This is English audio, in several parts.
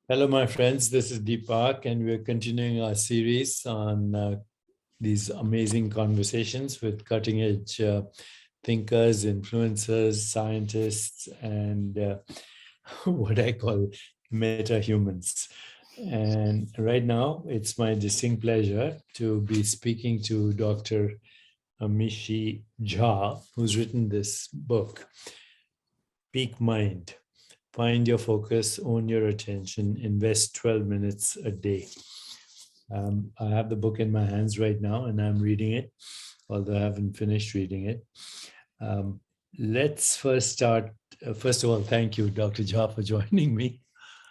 Hello, my friends. This is Deepak, and we're continuing our series on these amazing conversations with cutting edge thinkers, influencers, scientists, and what I call meta humans. And right now, it's my distinct pleasure to be speaking to Dr. Amishi Jha, who's written this book, Peak Mind. Find your focus, own your attention, invest 12 minutes a day. I have the book in my hands right now and I'm reading it, although I haven't finished reading it. Let's first start. First of all, thank you, Dr. Jha, for joining me.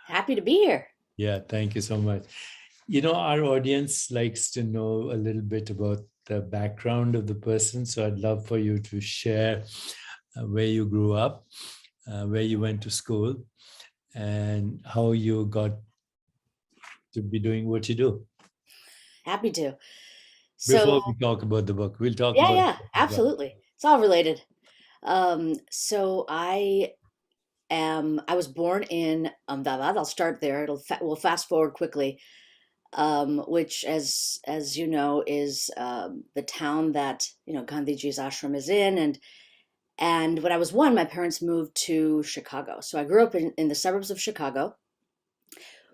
Happy to be here. Yeah, thank you so much. You know, our audience likes to know a little bit about the background of the person. So I'd love for you to share where you grew up, where you went to school, and how you got to be doing what you do. Happy to. Before So we talk about the book, we'll talk yeah, about the yeah, book as well. absolutely. It's all related. So I was born in Ahmedabad. I'll start there. We'll fast forward quickly. Which, as you know, is the town that Gandhiji's ashram is in, and when I was one, my parents moved to Chicago. So I grew up in the suburbs of Chicago.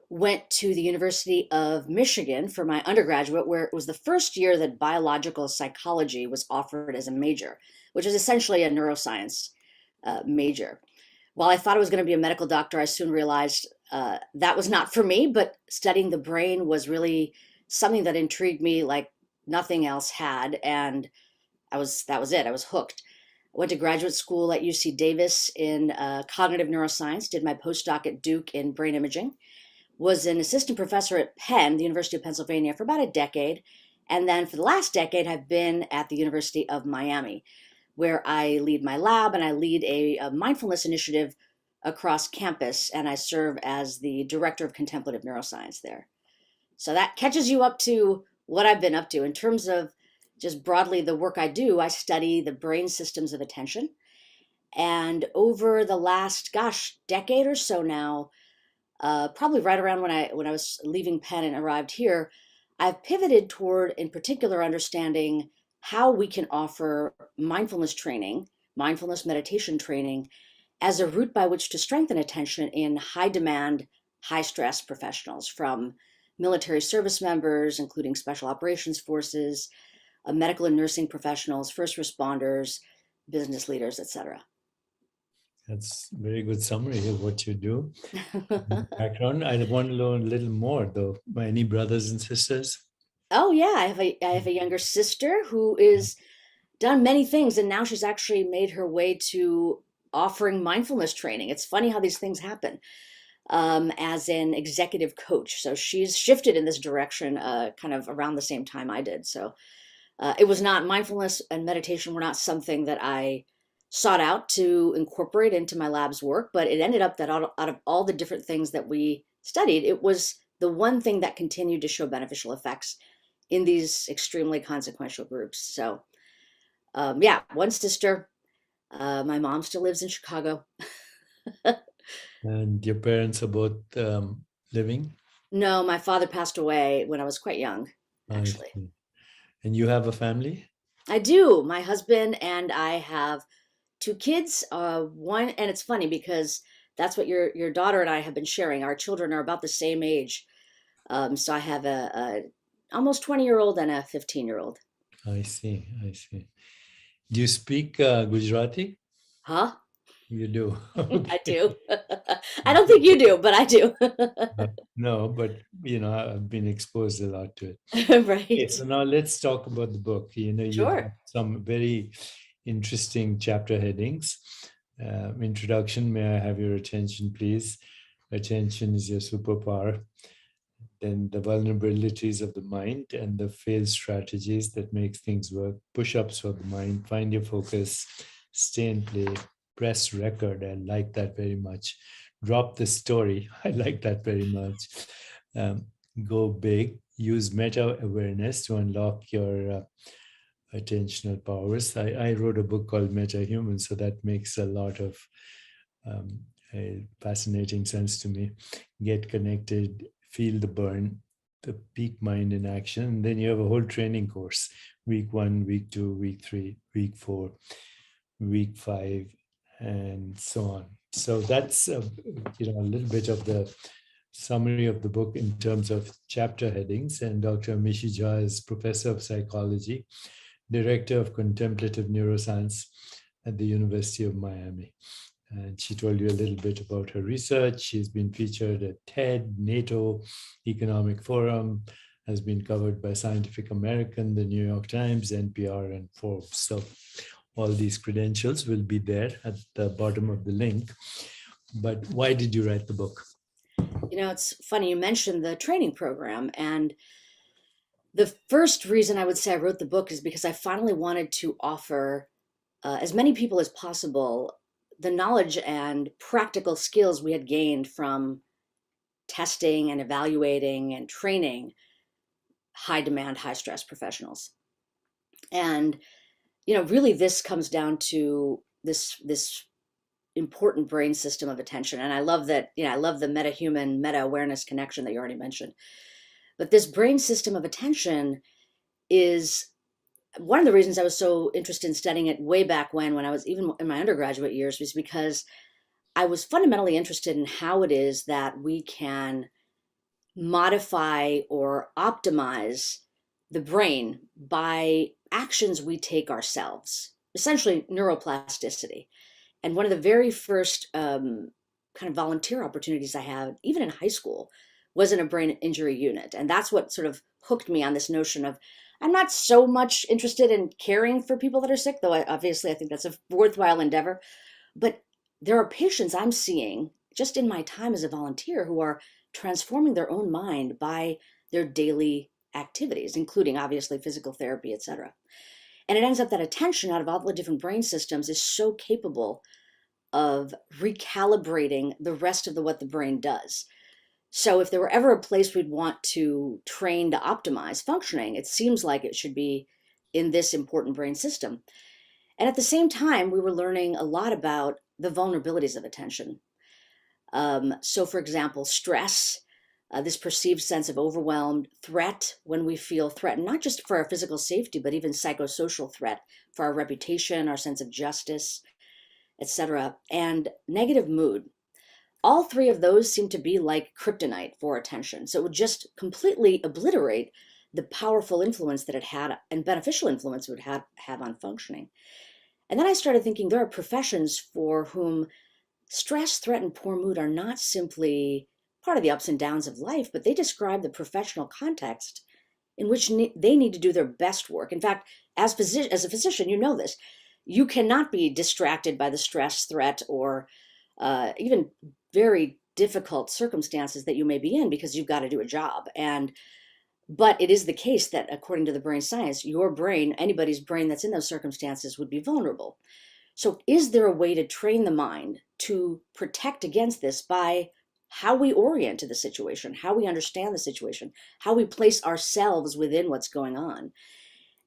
Went to the University of Michigan for my undergraduate, where it was the first year that biological psychology was offered as a major, which is essentially a neuroscience major. While I thought I was going to be a medical doctor, I soon realized that was not for me, but studying the brain was really something that intrigued me like nothing else had. And that was it. I was hooked. I went to graduate school at UC Davis in cognitive neuroscience, did my postdoc at Duke in brain imaging, was an assistant professor at Penn, the University of Pennsylvania, for about a decade. And then for the last decade, I've been at the University of Miami, where I lead my lab and I lead a mindfulness initiative across campus. And I serve as the director of contemplative neuroscience there. So that catches you up to what I've been up to. In terms of just broadly the work I do, I study the brain systems of attention. And over the last, decade or so now, probably right around when I was leaving Penn and arrived here, I've pivoted toward, in particular, understanding how we can offer mindfulness training, mindfulness meditation training, as a route by which to strengthen attention in high demand, high stress professionals, from military service members, including special operations forces, medical and nursing professionals, first responders, business leaders, etc. That's a very good summary of what you do. Background. I want to learn a little more, though. Any brothers and sisters? Oh yeah, I have a younger sister who is done many things, and now she's actually made her way to offering mindfulness training. It's funny how these things happen. As an executive coach, so she's shifted in this direction, kind of around the same time I did. So it was not mindfulness and meditation were not something that I sought out to incorporate into my lab's work, but it ended up that out of all the different things that we studied, it was the one thing that continued to show beneficial effects in these extremely consequential groups. So, yeah, one sister. My mom still lives in Chicago. And your parents are both living? No, my father passed away when I was quite young, I actually. see. And you have a family? I do. My husband and I have two kids. One, and it's funny because that's what your daughter and I have been sharing. Our children are about the same age. So I have a almost 20-year-old and a 15-year-old. I see. I see. Do you speak Gujarati? Huh? You do. I Okay. do. I don't think you do, but I do. No, but I've been exposed a lot to it. Okay, Right. so now let's talk about the book. You have Sure. some very interesting chapter headings. Introduction, may I have your attention, please? Attention is your superpower. Then the vulnerabilities of the mind and the failed strategies that make things work. Push-ups for the mind. Find your focus. Stay in play. Press record. I like that very much. Drop the story. I like that very much. Um, Go big. Use meta awareness to unlock your attentional powers. I wrote a book called Meta Human, so that makes a lot of um, a fascinating sense to me. Get connected, feel the burn, the peak mind in action. And then you have a whole training course: week 1, week 2, week 3, week 4, week 5, and so on. So that's a little bit of the summary of the book in terms of chapter headings. And Dr. Amishi Jha is professor of psychology, director of contemplative neuroscience at the University of Miami. And she told you a little bit about her research. She's been featured at TED, NATO, Economic Forum, has been covered by Scientific American, the New York Times, NPR, and Forbes. So all these credentials will be there at the bottom of the link. But why did you write the book? It's funny you mentioned the training program. And the first reason I would say I wrote the book is because I finally wanted to offer as many people as possible the knowledge and practical skills we had gained from testing and evaluating and training high demand, high stress professionals. And, really this comes down to this important brain system of attention. And I love that, I love the meta-human, meta-awareness connection that you already mentioned. But this brain system of attention is one of the reasons I was so interested in studying it way back when I was even in my undergraduate years, was because I was fundamentally interested in how it is that we can modify or optimize the brain by actions we take ourselves, essentially neuroplasticity. And one of the very first kind of volunteer opportunities I had, even in high school, was in a brain injury unit. And that's what sort of hooked me on this notion of I'm not so much interested in caring for people that are sick, though obviously I think that's a worthwhile endeavor. But there are patients I'm seeing just in my time as a volunteer who are transforming their own mind by their daily activities, including obviously physical therapy, etc. And it ends up that attention out of all the different brain systems is so capable of recalibrating the rest of what the brain does. So if there were ever a place we'd want to train to optimize functioning, it seems like it should be in this important brain system. And at the same time, we were learning a lot about the vulnerabilities of attention. So for example, stress, this perceived sense of overwhelmed, threat, when we feel threatened, not just for our physical safety, but even psychosocial threat for our reputation, our sense of justice, etc., and negative mood. All three of those seem to be like kryptonite for attention. So it would just completely obliterate the powerful influence that it had and beneficial influence it would have on functioning. And then I started thinking there are professions for whom stress, threat, and poor mood are not simply part of the ups and downs of life, but they describe the professional context in which they need to do their best work. In fact, as a physician, you know this. You cannot be distracted by the stress, threat, or even very difficult circumstances that you may be in because you've got to do a job. But it is the case that according to the brain science, your brain, anybody's brain that's in those circumstances, would be vulnerable. So is there a way to train the mind to protect against this by how we orient to the situation, how we understand the situation, how we place ourselves within what's going on?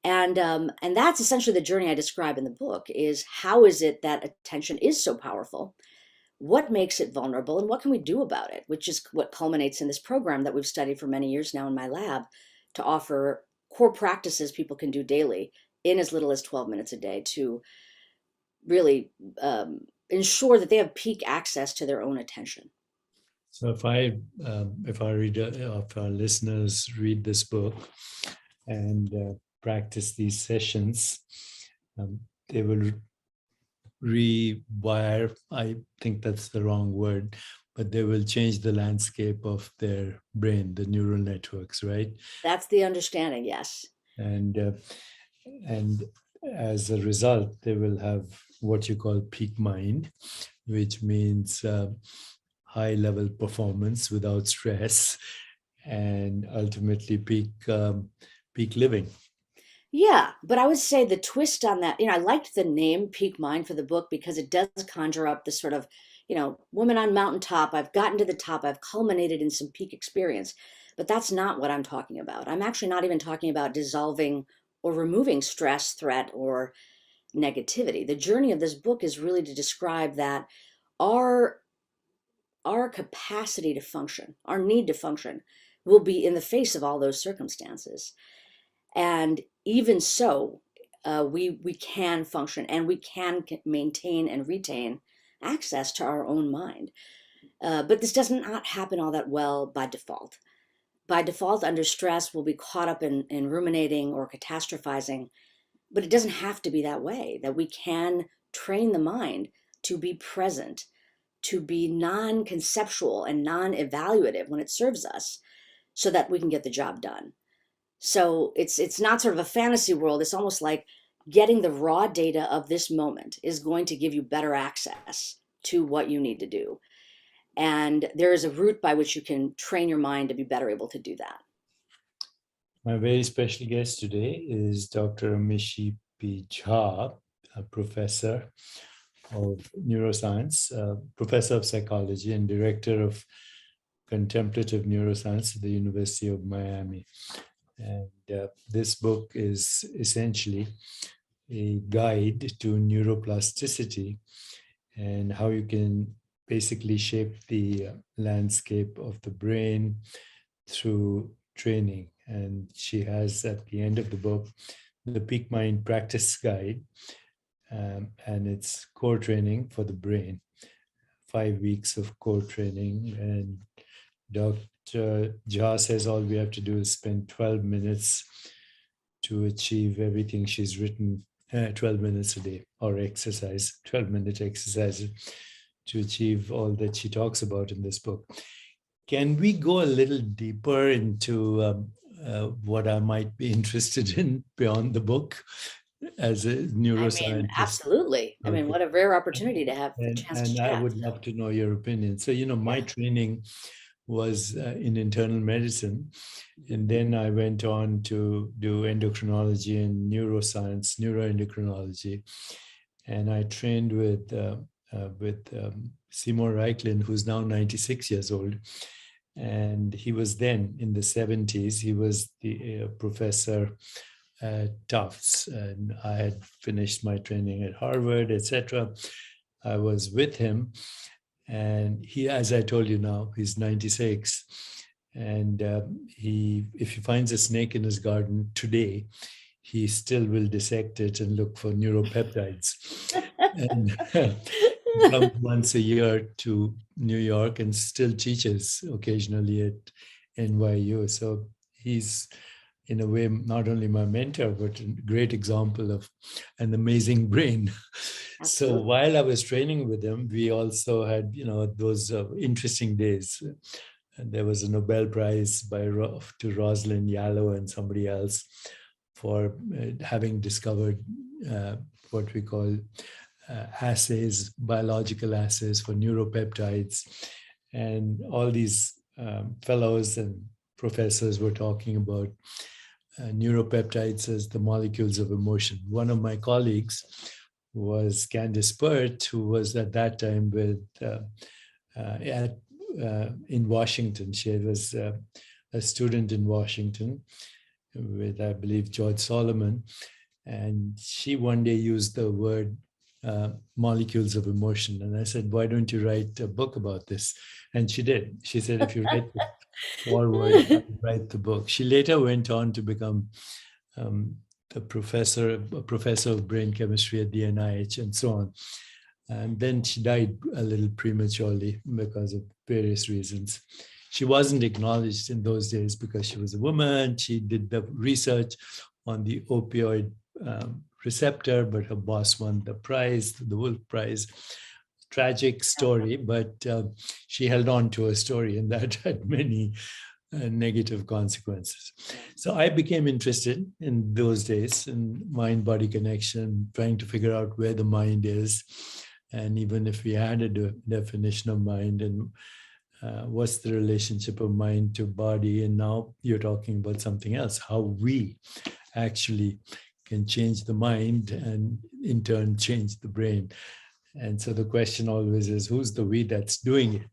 And that's essentially the journey I describe in the book, is how is it that attention is so powerful? What makes it vulnerable, and what can we do about it? Which is what culminates in this program that we've studied for many years now in my lab, to offer core practices people can do daily in as little as 12 minutes a day to really ensure that they have peak access to their own attention. So if our listeners read this book and practice these sessions, they will rewire. I think that's the wrong word, but they will change the landscape of their brain, the neural networks, right? That's the understanding, yes. And as a result, they will have what you call peak mind, which means high level performance without stress, and ultimately peak living. Yeah, but I would say the twist on that, I liked the name Peak Mind for the book because it does conjure up this sort of, woman on mountaintop. I've gotten to the top. I've culminated in some peak experience. But that's not what I'm talking about. I'm actually not even talking about dissolving or removing stress, threat, or negativity. The journey of this book is really to describe that our our capacity to function, our need to function, will be in the face of all those circumstances. And even so, we can function and we can maintain and retain access to our own mind. But this does not happen all that well by default. By default, under stress, we'll be caught up in ruminating or catastrophizing. But it doesn't have to be that way, that we can train the mind to be present, to be non-conceptual and non-evaluative when it serves us, so that we can get the job done. So it's not sort of a fantasy world. It's almost like getting the raw data of this moment is going to give you better access to what you need to do. And there is a route by which you can train your mind to be better able to do that. My very special guest today is Dr. Amishi Jha, a professor of neuroscience, professor of psychology, and director of Contemplative Neuroscience at the University of Miami. And this book is essentially a guide to neuroplasticity and how you can basically shape the landscape of the brain through training. And she has at the end of the book the Peak Mind Practice Guide, and it's core training for the brain, 5 weeks of core training. And Dr. Jha says all we have to do is spend 12 minutes to achieve everything she's written, 12 minutes a day, or exercise, 12-minute exercises to achieve all that she talks about in this book. Can we go a little deeper into what I might be interested in beyond the book as a neuroscientist? I mean, absolutely. I mean, what a rare opportunity to have the chance to And I chat. would love to know your opinion. So, my training was in internal medicine. And then I went on to do endocrinology and neuroscience, neuroendocrinology. And I trained with Seymour Reichland, who's now 96 years old. And he was then in the 70s. He was the professor at Tufts. And I had finished my training at Harvard, etc. I was with him. And he, as I told you now, he's 96. And if he finds a snake in his garden today, he still will dissect it and look for neuropeptides. And he comes once a year to New York and still teaches occasionally at NYU. So he's, in a way, not only my mentor, but a great example of an amazing brain. Absolutely. So while I was training with him, we also had, those interesting days. And there was a Nobel Prize to Rosalind Yallo and somebody else for having discovered what we call assays, biological assays for neuropeptides. And all these fellows and professors were talking about neuropeptides as the molecules of emotion. One of my colleagues was Candice Pert, who was at that time in Washington. She was a student in Washington with, I believe, George Solomon. And she one day used the word molecules of emotion. And I said, why don't you write a book about this? And she did. She said, if you write the forward, I'll write the book. She later went on to become a professor of brain chemistry at the NIH and so on. And then she died a little prematurely because of various reasons. She wasn't acknowledged in those days because she was a woman. She did the research on the opioid receptor, but her boss won the prize, the Wolf Prize. Tragic story, but she held on to her story, and that had many negative consequences. So I became interested in those days in mind-body connection, trying to figure out where the mind is, and even if we had a definition of mind, and what's the relationship of mind to body. And now you're talking about something else, how we actually can change the mind and in turn change the brain. And so the question always is, who's the we that's doing it?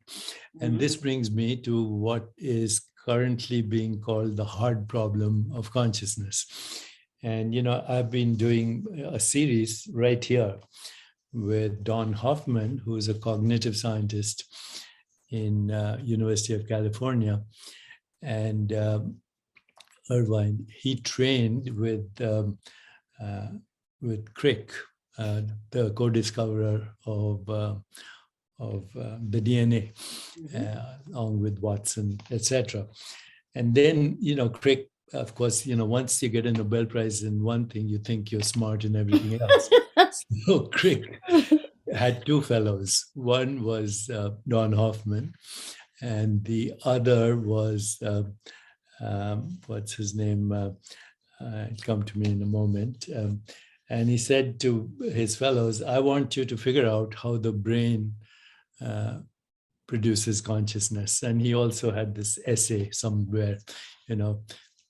And this brings me to what is currently being called the hard problem of consciousness. And, I've been doing a series right here with Don Hoffman, who's a cognitive scientist. in University of California, and Irvine. He trained with Crick, the co-discoverer of the DNA, along with Watson, etc. And then, Crick, of course, once you get a Nobel Prize in one thing, you think you're smart in everything else. So Crick had two fellows. One was Don Hoffman, and the other was, what's his name? It'll come to me in a moment. And he said to his fellows, I want you to figure out how the brain produces consciousness. And he also had this essay somewhere,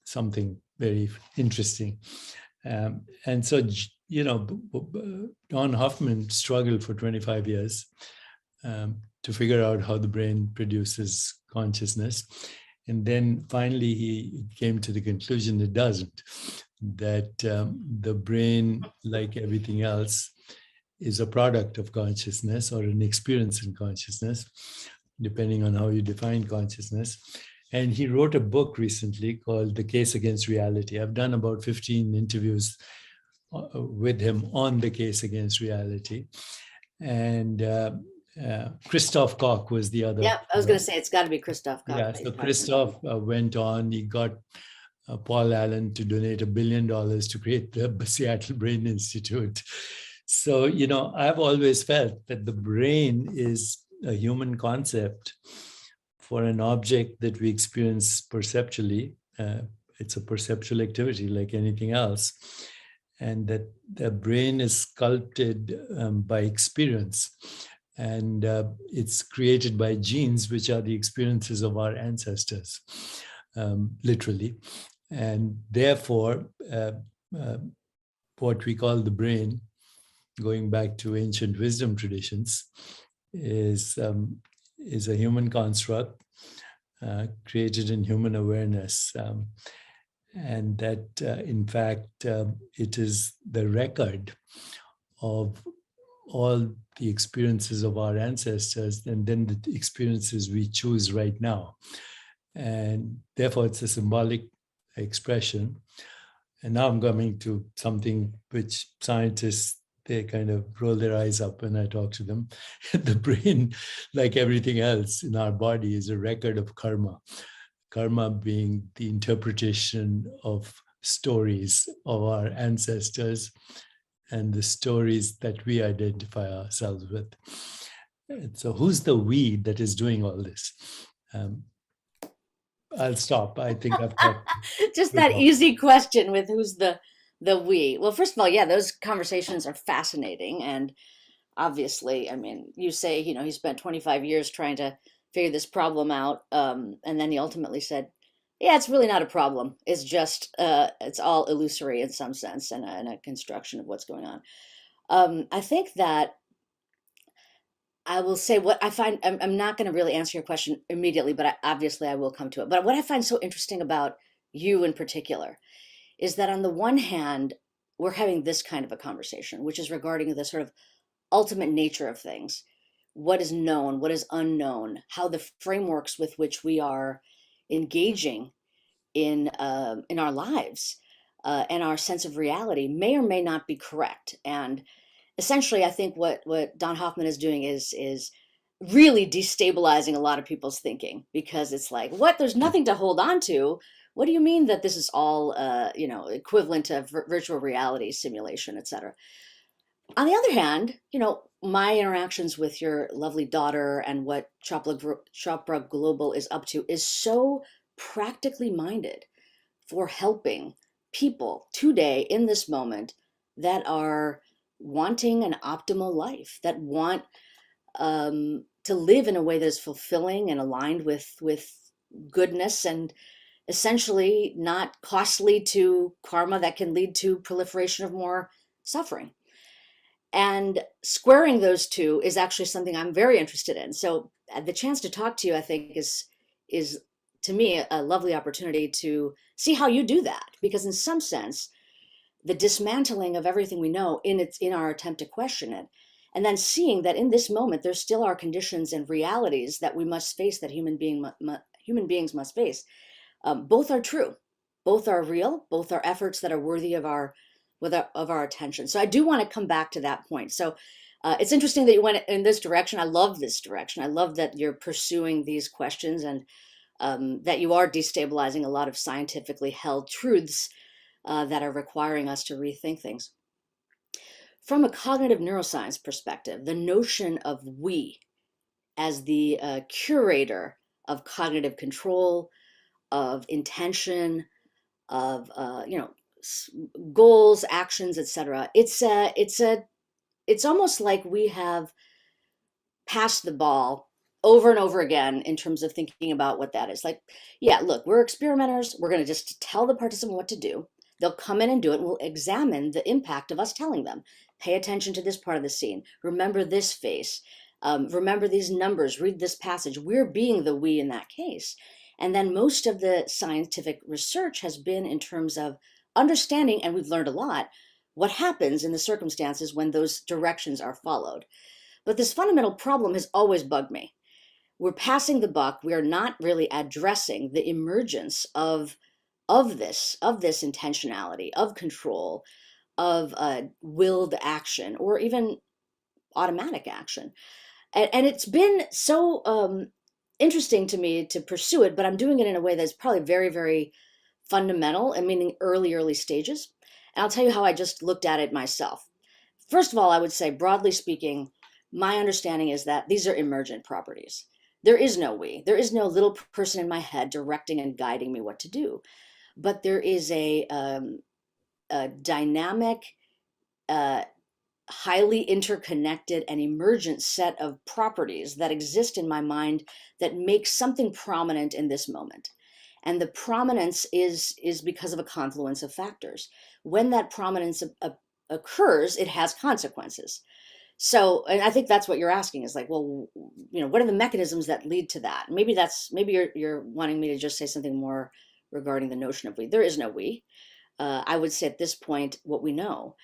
something very interesting. And so, Don Hoffman struggled for 25 years to figure out how the brain produces consciousness. And then finally, he came to the conclusion it doesn't, that the brain, like everything else, is a product of consciousness or an experience in consciousness, depending on how you define consciousness. And he wrote a book recently called The Case Against Reality. I've done about 15 interviews with him on the case against reality. And Christoph Koch was the other. Yeah, I was going to say it's got to be Christoph Koch. Yeah, so Christoph went on, he got Paul Allen to donate $1 billion to create the Seattle Brain Institute. So, I've always felt that the brain is a human concept for an object that we experience perceptually. It's a perceptual activity like anything else. And that the brain is sculpted by experience. And it's created by genes, which are the experiences of our ancestors, literally. And therefore, what we call the brain, going back to ancient wisdom traditions, is a human construct created in human awareness. And that, in fact, it is the record of all the experiences of our ancestors and then the experiences we choose right now. And therefore, it's a symbolic expression. And now I'm coming to something which scientists, they kind of roll their eyes up when I talk to them. The brain, like everything else in our body, is a record of karma. Karma being the interpretation of stories of our ancestors and the stories that we identify ourselves with. And so who's the we that is doing all this? I'll stop. I think I've talked. Just that easy question with who's the we. Well, first of all, yeah, those conversations are fascinating. And obviously, I mean, you say, he spent 25 years trying to figure this problem out. And then he ultimately said, yeah, it's really not a problem. It's just, it's all illusory in some sense and a construction of what's going on. I think that I will say what I find, I'm not going to really answer your question immediately, but obviously I will come to it. But what I find so interesting about you in particular is that on the one hand, we're having this kind of a conversation, which is regarding the sort of ultimate nature of things, what is known, what is unknown, how the frameworks with which we are engaging in our lives and our sense of reality may or may not be correct. And essentially, I think what Don Hoffman is doing is really destabilizing a lot of people's thinking, because it's like, what? There's nothing to hold on to. What do you mean that this is all equivalent to virtual reality simulation, et cetera? On the other hand, my interactions with your lovely daughter and what Chopra Global is up to is so practically minded for helping people today in this moment that are wanting an optimal life, that want to live in a way that is fulfilling and aligned with goodness and essentially not costly to karma that can lead to proliferation of more suffering. And squaring those two is actually something I'm very interested in. So the chance to talk to you, I think, is to me a lovely opportunity to see how you do that, because in some sense, the dismantling of everything we know in our attempt to question it, And then seeing that in this moment, there still are conditions and realities that we must face, that human beings must face. Both are true, both are real, both are efforts that are worthy of our attention. So I do want to come back to that point. So it's interesting that you went in this direction. I love this direction. I love that you're pursuing these questions, and that you are destabilizing a lot of scientifically held truths that are requiring us to rethink things. From a cognitive neuroscience perspective, the notion of we as the curator of cognitive control, of intention, of goals, actions, etc. It's almost like we have passed the ball over and over again in terms of thinking about what that is. Like, yeah, look, we're experimenters. We're going to just tell the participant what to do. They'll come in and do it, and we'll examine the impact of us telling them. Pay attention to this part of the scene. Remember this face. Remember these numbers. Read this passage. We're being the we in that case. And then most of the scientific research has been in terms of understanding, and we've learned a lot, what happens in the circumstances when those directions are followed. But this fundamental problem has always bugged me. We're passing the buck. We are not really addressing the emergence of this intentionality, of control, of willed action, or even automatic action. And it's been so interesting to me to pursue it, but I'm doing it in a way that's probably very, very fundamental, and meaning early stages. And I'll tell you how I just looked at it myself. First of all, I would say, broadly speaking, my understanding is that these are emergent properties. There is no we. There is no little person in my head directing and guiding me what to do. But there is a dynamic, highly interconnected and emergent set of properties that exist in my mind that make something prominent in this moment. And the prominence is because of a confluence of factors. When that prominence occurs, it has consequences. So, and I think that's what you're asking, is like, well, what are the mechanisms that lead to that? Maybe you're wanting me to just say something more regarding the notion of we. There is no we. I would say at this point, what we know,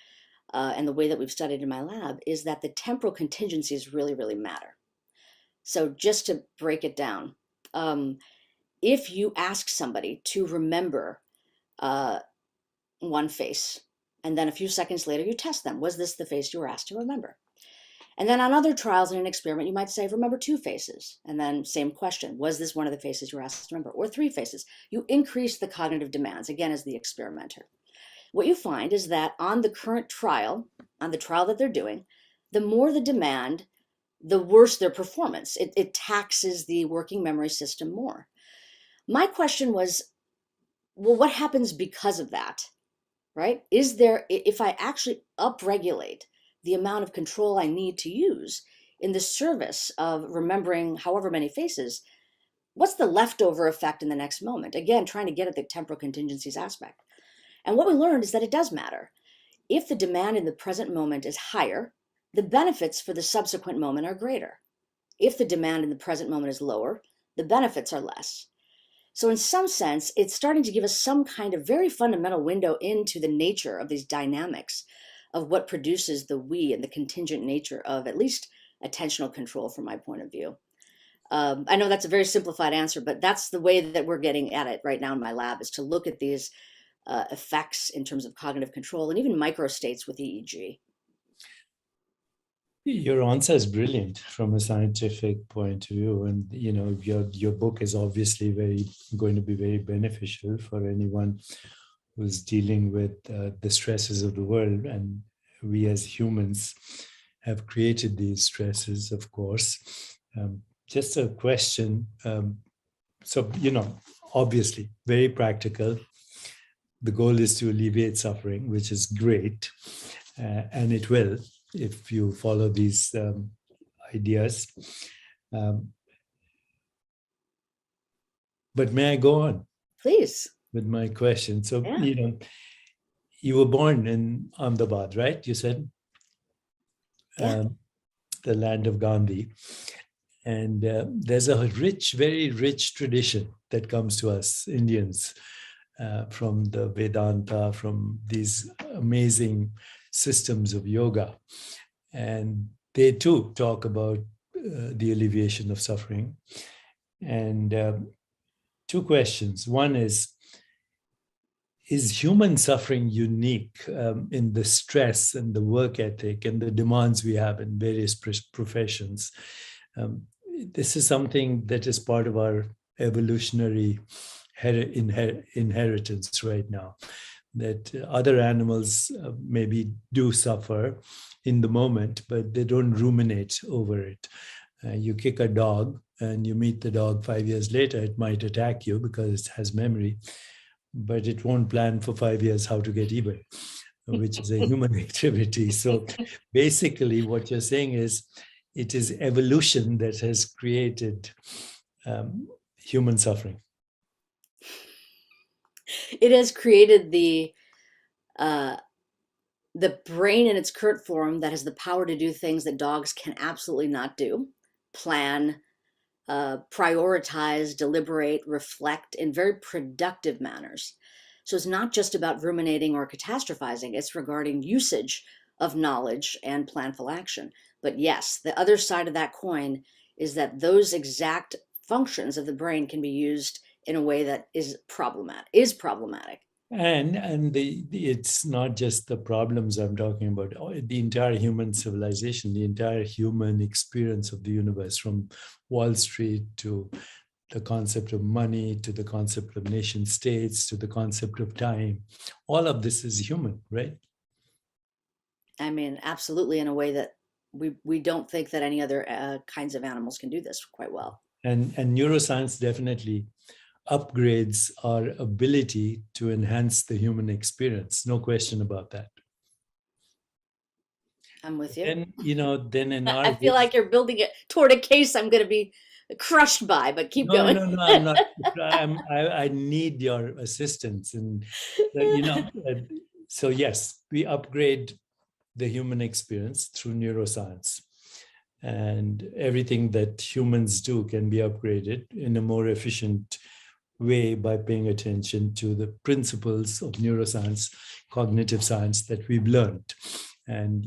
and the way that we've studied in my lab, is that the temporal contingencies really, really matter. So just to break it down, if you ask somebody to remember one face, and then a few seconds later you test them, was this the face you were asked to remember? And then on other trials in an experiment, you might say, remember two faces. And then same question, was this one of the faces you were asked to remember? Or three faces. You increase the cognitive demands, again, as the experimenter. What you find is that on the current trial, on the trial that they're doing, the more the demand, the worse their performance. It taxes the working memory system more. My question was, well, what happens because of that, right? If I actually upregulate the amount of control I need to use in the service of remembering however many faces, what's the leftover effect in the next moment? Again, trying to get at the temporal contingencies aspect. And what we learned is that it does matter. If the demand in the present moment is higher, the benefits for the subsequent moment are greater. If the demand in the present moment is lower, the benefits are less. So in some sense, it's starting to give us some kind of very fundamental window into the nature of these dynamics of what produces the we and the contingent nature of at least attentional control from my point of view. I know that's a very simplified answer, but that's the way that we're getting at it right now in my lab, is to look at these effects in terms of cognitive control and even microstates with EEG. Your answer is brilliant from a scientific point of view, and your book is obviously going to be very beneficial for anyone who's dealing with the stresses of the world. And we as humans have created these stresses, of course. Just a question. So, obviously, very practical. The goal is to alleviate suffering, which is great, and it will, if you follow these ideas. But may I go on? Please. With my question. So, Yeah. You were born in Ahmedabad, right? You said? Yeah. The land of Gandhi. And there's a very rich tradition that comes to us Indians from the Vedanta, from these amazing systems of yoga. And they too talk about the alleviation of suffering. And two questions. One is human suffering unique in the stress and the work ethic and the demands we have in various professions? Um, this is something that is part of our evolutionary inheritance right now, that other animals maybe do suffer in the moment, but they don't ruminate over it. You kick a dog and you meet the dog 5 years later, it might attack you because it has memory, but it won't plan for 5 years how to get even, which is a human activity. So basically, what you're saying is it is evolution that has created human suffering. It has created uh, the brain in its current form that has the power to do things that dogs can absolutely not do: plan, prioritize, deliberate, reflect in very productive manners. So it's not just about ruminating or catastrophizing, it's regarding usage of knowledge and planful action. But yes, the other side of that coin is that those exact functions of the brain can be used in a way that is problematic. And it's not just the problems I'm talking about. The entire human civilization, the entire human experience of the universe, from Wall Street to the concept of money, to the concept of nation states, to the concept of time, all of this is human, right? I mean, absolutely, in a way that we don't think that any other kinds of animals can do this quite well. And neuroscience definitely upgrades our ability to enhance the human experience. No question about that. I'm with you. And, then in I our feel like you're building it toward a case I'm going to be crushed by, but keep going. No, I'm not. I need your assistance. And, so yes, we upgrade the human experience through neuroscience. And everything that humans do can be upgraded in a more efficient way by paying attention to the principles of neuroscience, cognitive science that we've learned. And,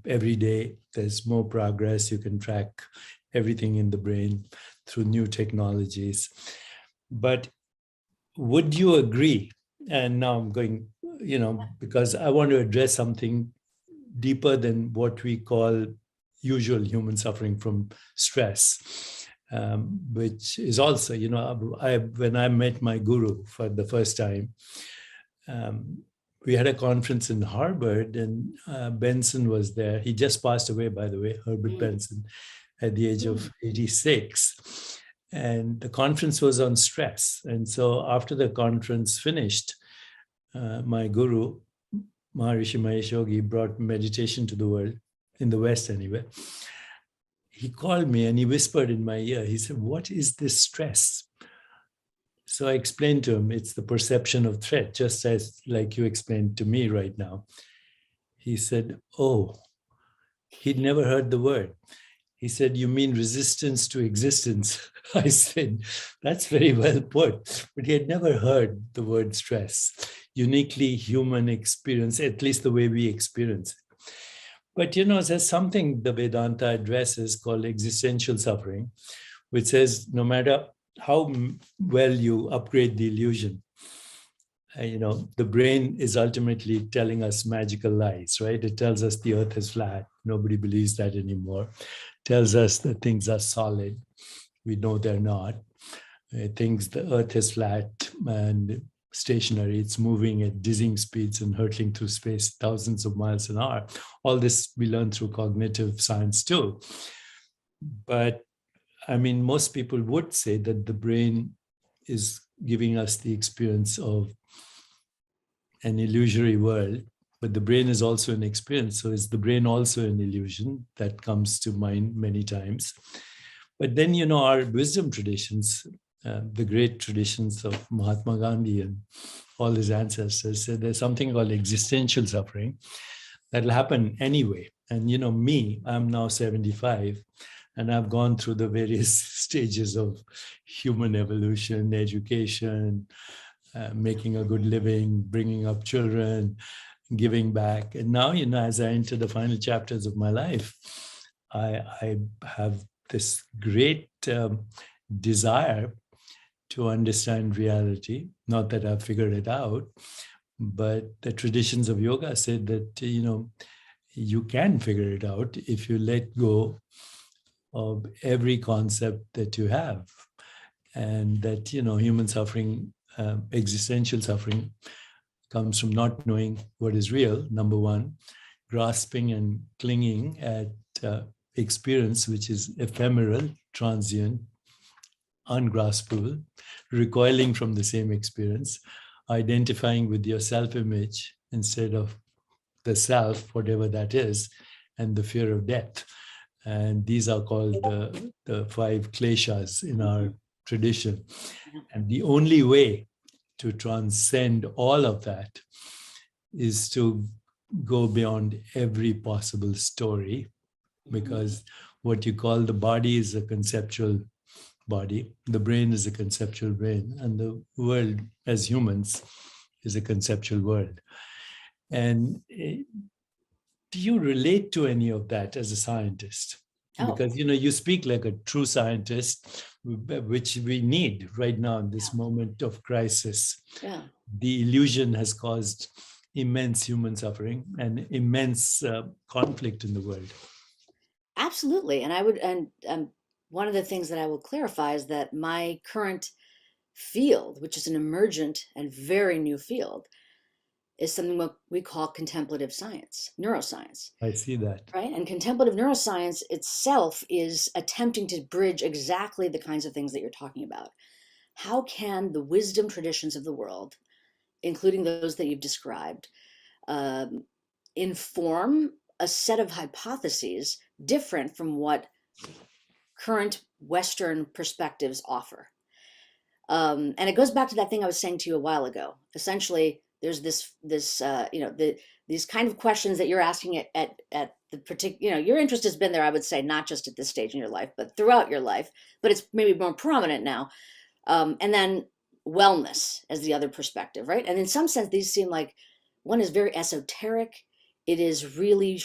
every day there's more progress. You can track everything in the brain through new technologies. But would you agree? And now I'm going, because I want to address something deeper than what we call usual human suffering from stress, which is also, when I met my guru for the first time, we had a conference in Harvard, and Benson was there. He just passed away, by the way, Herbert Benson, at the age of 86. And the conference was on stress. And so after the conference finished, my guru, Maharishi Mahesh Yogi, brought meditation to the world, in the West anyway. He called me and he whispered in my ear. He said, "What is this stress?" So I explained to him, it's the perception of threat, just as like you explained to me right now. He said, "Oh," he'd never heard the word. He said, "You mean resistance to existence?" I said, "That's very well put." But he had never heard the word stress, uniquely human experience, at least the way we experience it. But, there's something the Vedanta addresses called existential suffering, which says no matter how well you upgrade the illusion, the brain is ultimately telling us magical lies, right? It tells us the earth is flat. Nobody believes that anymore. It tells us that things are solid. We know they're not. It thinks the earth is flat and stationary. It's moving at dizzying speeds and hurtling through space thousands of miles an hour. All this we learn through cognitive science too. But I mean, most people would say that the brain is giving us the experience of an illusory world, but the brain is also an experience. So is the brain also an illusion? That comes to mind many times. But then, our wisdom traditions, the great traditions of Mahatma Gandhi and all his ancestors, said there's something called existential suffering that'll happen anyway. And, me, I'm now 75, and I've gone through the various stages of human evolution, education, making a good living, bringing up children, giving back. And now, as I enter the final chapters of my life, I have this great desire to understand reality. Not that I've figured it out, but the traditions of yoga said that, you can figure it out if you let go of every concept that you have. And that, human suffering, existential suffering, comes from not knowing what is real, number one, grasping and clinging at experience, which is ephemeral, transient, ungraspable, recoiling from the same experience, identifying with your self image instead of the self, whatever that is, and the fear of death. And these are called the five kleshas in our tradition. Yeah. And the only way to transcend all of that is to go beyond every possible story, because what you call the body is a conceptual body, the brain is a conceptual brain, and the world as humans is a conceptual world. And do you relate to any of that as a scientist? Oh, Because you speak like a true scientist, which we need right now in this moment of crisis. yeah. The illusion has caused immense human suffering and immense conflict in the world. Absolutely. And I would, and one of the things that I will clarify is that my current field, which is an emergent and very new field, is something what we call contemplative science, neuroscience, I see that. right? And contemplative neuroscience itself is attempting to bridge exactly the kinds of things that you're talking about. How can the wisdom traditions of the world, including those that you've described, um, inform a set of hypotheses different from what current Western perspectives offer? And it goes back to that thing I was saying to you a while ago. Essentially, there's these kind of questions that you're asking at the particular, your interest has been there, I would say, not just at this stage in your life, but throughout your life, but it's maybe more prominent now. And then wellness as the other perspective, right? And in some sense, these seem like one is very esoteric. It is really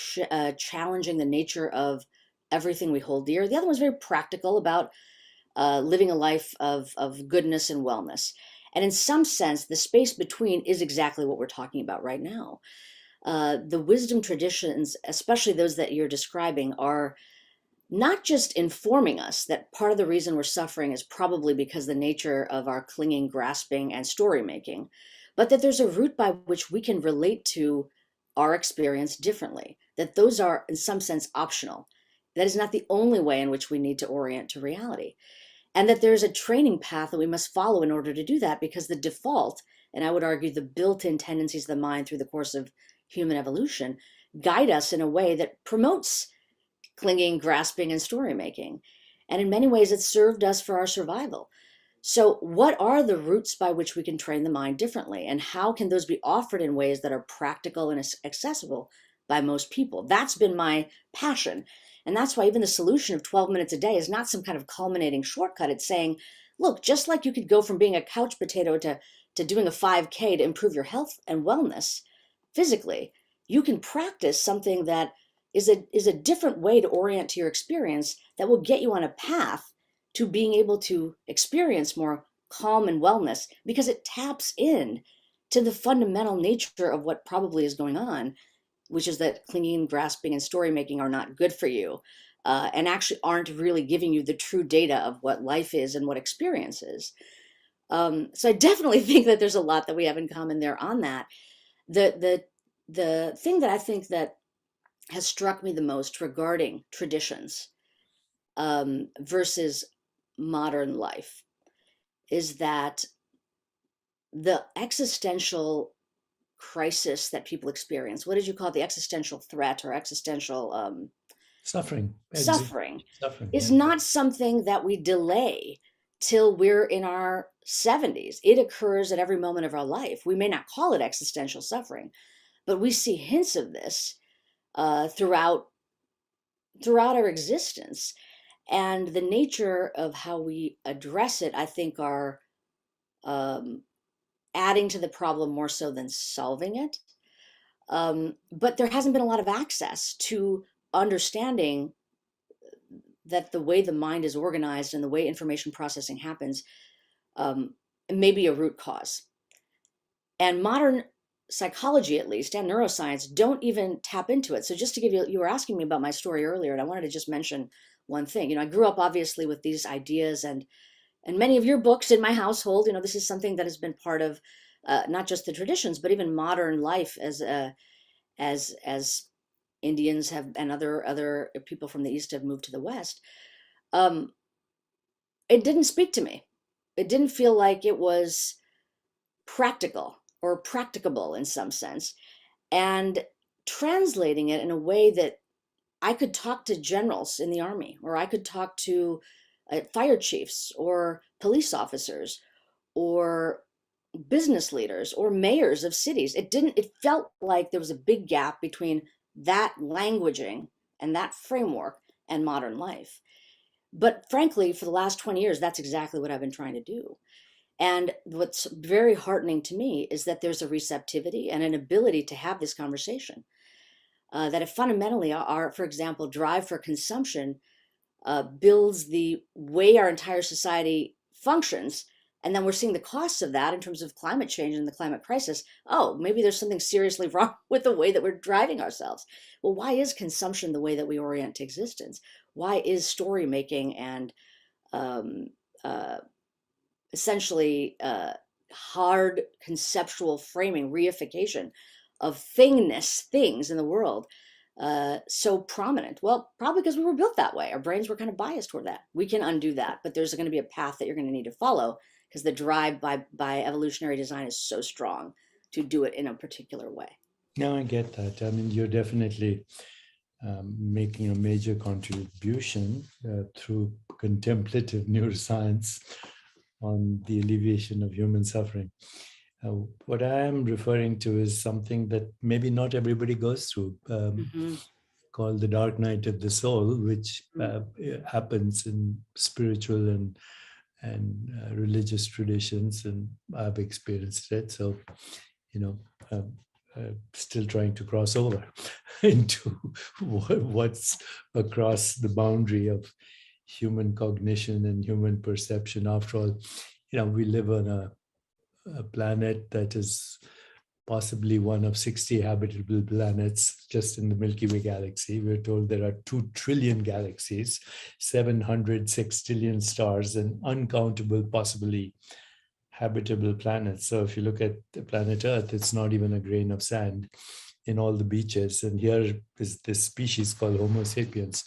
challenging the nature of everything we hold dear. The other one's very practical about living a life of goodness and wellness. And in some sense, the space between is exactly what we're talking about right now. The wisdom traditions, especially those that you're describing, are not just informing us that part of the reason we're suffering is probably because the nature of our clinging, grasping, and story making, but that there's a route by which we can relate to our experience differently, that those are, in some sense, optional. That is not the only way in which we need to orient to reality. And that there's a training path that we must follow in order to do that, because the default, and I would argue the built in tendencies of the mind through the course of human evolution, guide us in a way that promotes clinging, grasping, and story making. And in many ways, it's served us for our survival. So, what are the routes by which we can train the mind differently? And how can those be offered in ways that are practical and accessible by most people? That's been my passion. And that's why even the solution of 12 minutes a day is not some kind of culminating shortcut. It's saying, look, just like you could go from being a couch potato to doing a 5K to improve your health and wellness physically, you can practice something that is a different way to orient to your experience that will get you on a path to being able to experience more calm and wellness, because it taps in to the fundamental nature of what probably is going on, which is that clinging, grasping, and story making are not good for you, and actually aren't really giving you the true data of what life is and what experience is. So I definitely think that there's a lot that we have in common there on that. The thing that I think that has struck me the most regarding traditions versus modern life is that the existential crisis that people experience, what did you call it? The existential threat or existential Suffering, suffering, suffering. is Yeah. not something that we delay till we're in our 70s. It occurs at every moment of our life. We may not call it existential suffering, but we see hints of this throughout our existence. And the nature of how we address it, I think, are um, adding to the problem more so than solving it. But there hasn't been a lot of access to understanding that the way the mind is organized and the way information processing happens may be a root cause. And modern psychology, at least, and neuroscience don't even tap into it. So just to give you, you were asking me about my story earlier, and I wanted to just mention one thing. I grew up obviously with these ideas, and many of your books in my household, this is something that has been part of not just the traditions, but even modern life as Indians have and other people from the East have moved to the West. It didn't speak to me. It didn't feel like it was practical or practicable in some sense. And translating it in a way that I could talk to generals in the army, or I could talk to fire chiefs or police officers or business leaders or mayors of cities. It felt like there was a big gap between that languaging and that framework and modern life. But frankly, for the last 20 years, that's exactly what I've been trying to do. And what's very heartening to me is that there's a receptivity and an ability to have this conversation. That if fundamentally for example, drive for consumption builds the way our entire society functions, and then we're seeing the costs of that in terms of climate change and the climate crisis. Oh, maybe there's something seriously wrong with the way that we're driving ourselves. Well, why is consumption the way that we orient to existence? Why is story making and um, uh, essentially hard conceptual framing, reification of things in the world so prominent? Well, probably because we were built that way. Our brains were kind of biased toward that. We can undo that, but there's going to be a path that you're going to need to follow because the drive by evolutionary design is so strong to do it in a particular way. No, I get that. I mean, you're definitely making a major contribution through contemplative neuroscience on the alleviation of human suffering. What I am referring to is something that maybe not everybody goes through, called the dark night of the soul, which happens in spiritual and religious traditions, and I've experienced it. So, still trying to cross over into what's across the boundary of human cognition and human perception. After all, we live on a planet that is possibly one of 60 habitable planets just in the Milky Way galaxy. We're told there are 2 trillion galaxies, 700 sextillion stars, and uncountable possibly habitable planets. So if you look at the planet Earth, it's not even a grain of sand in all the beaches. And here is this species called Homo sapiens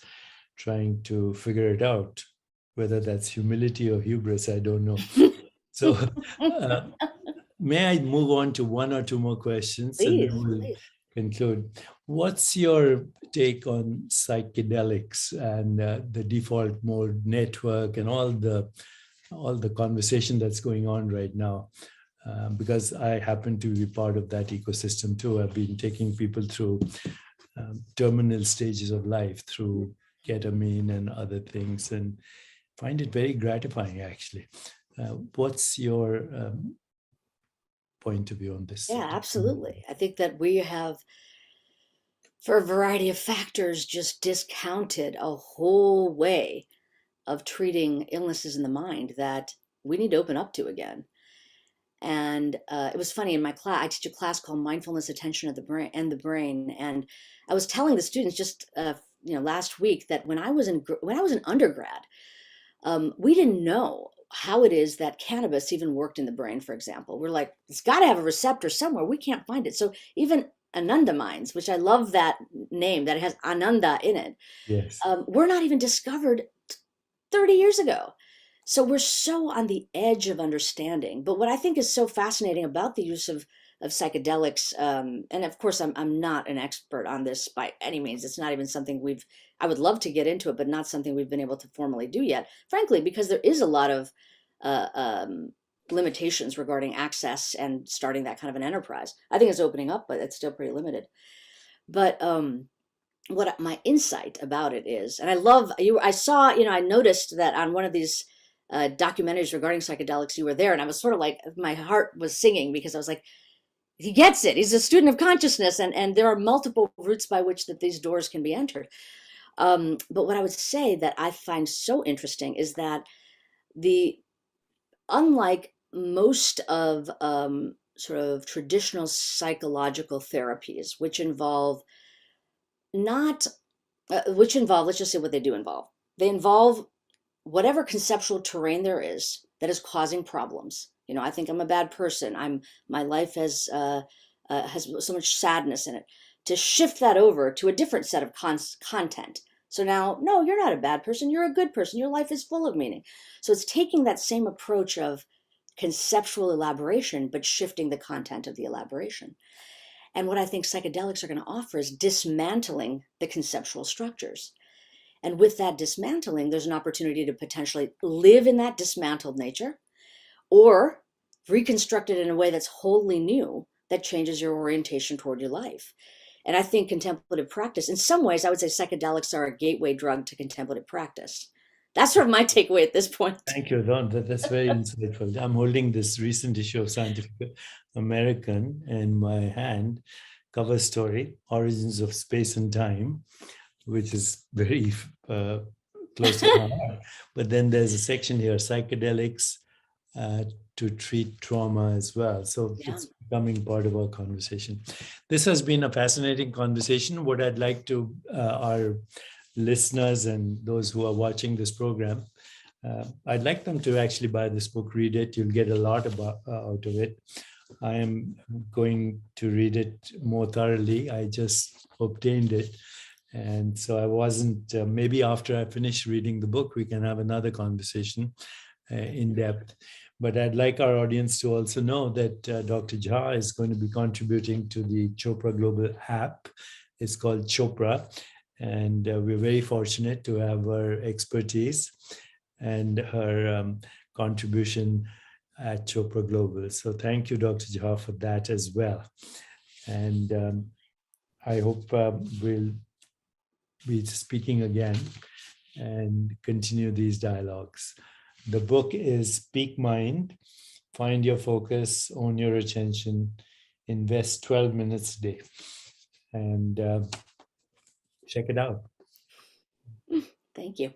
trying to figure it out. Whether that's humility or hubris, I don't know. So may I move on to one or two more questions? Please, and then we'll conclude. What's your take on psychedelics and the default mode network and all the conversation that's going on right now? Because I happen to be part of that ecosystem too. I've been taking people through terminal stages of life through ketamine and other things, and find it very gratifying, actually. What's your point of view on this? Yeah, absolutely. I think that we have, for a variety of factors, just discounted a whole way of treating illnesses in the mind that we need to open up to again. And it was funny in my class. I teach a class called Mindfulness, Attention of the Brain and the Brain. And I was telling the students just last week that when I was in undergrad, we didn't know how it is that cannabis even worked in the brain. For example, we're like, it's got to have a receptor somewhere. We can't find it. So even Ananda minds, which I love that name, that it has Ananda in it, yes, were not even discovered 30 years ago. So we're so on the edge of understanding. But what I think is so fascinating about the use of psychedelics, and of course, I'm not an expert on this by any means. It's not even something I would love to get into it, but not something we've been able to formally do yet, frankly, because there is a lot of limitations regarding access and starting that kind of an enterprise. I think it's opening up, but it's still pretty limited. But what my insight about it is, and I love you. I saw, I noticed that on one of these documentaries regarding psychedelics, you were there, and I was sort of like, my heart was singing because I was like, he gets it. He's a student of consciousness, and there are multiple routes by which that these doors can be entered. But what I would say that I find so interesting is that the unlike most of sort of traditional psychological therapies, which involve not which involve, let's just say what they do involve. They involve whatever conceptual terrain there is that is causing problems. You know, I think I'm a bad person. My life has so much sadness in it. To shift that over to a different set of content. So now, no, you're not a bad person. You're a good person. Your life is full of meaning. So it's taking that same approach of conceptual elaboration, but shifting the content of the elaboration. And what I think psychedelics are going to offer is dismantling the conceptual structures. And with that dismantling, there's an opportunity to potentially live in that dismantled nature or reconstruct it in a way that's wholly new that changes your orientation toward your life. And I think contemplative practice, in some ways, I would say psychedelics are a gateway drug to contemplative practice. That's sort of my takeaway at this point. Thank you, Don. That's very insightful. I'm holding this recent issue of Scientific American in my hand, cover story, Origins of Space and Time, which is very close to my heart. But then there's a section here, psychedelics to treat trauma as well. So Yeah. it's becoming part of our conversation. This has been a fascinating conversation. What I'd like to our listeners and those who are watching this program, I'd like them to actually buy this book, read it. You'll get a lot out of it. I am going to read it more thoroughly. I just obtained it. And so I wasn't, maybe after I finish reading the book, we can have another conversation in depth. But I'd like our audience to also know that Dr. Jha is going to be contributing to the Chopra Global app. It's called Chopra. And we're very fortunate to have her expertise and her contribution at Chopra Global. So thank you, Dr. Jha, for that as well. And I hope we'll be speaking again and continue these dialogues. The book is Peak Mind, Find Your Focus, Own Your Attention, Invest 12 minutes a day. And check it out. Thank you.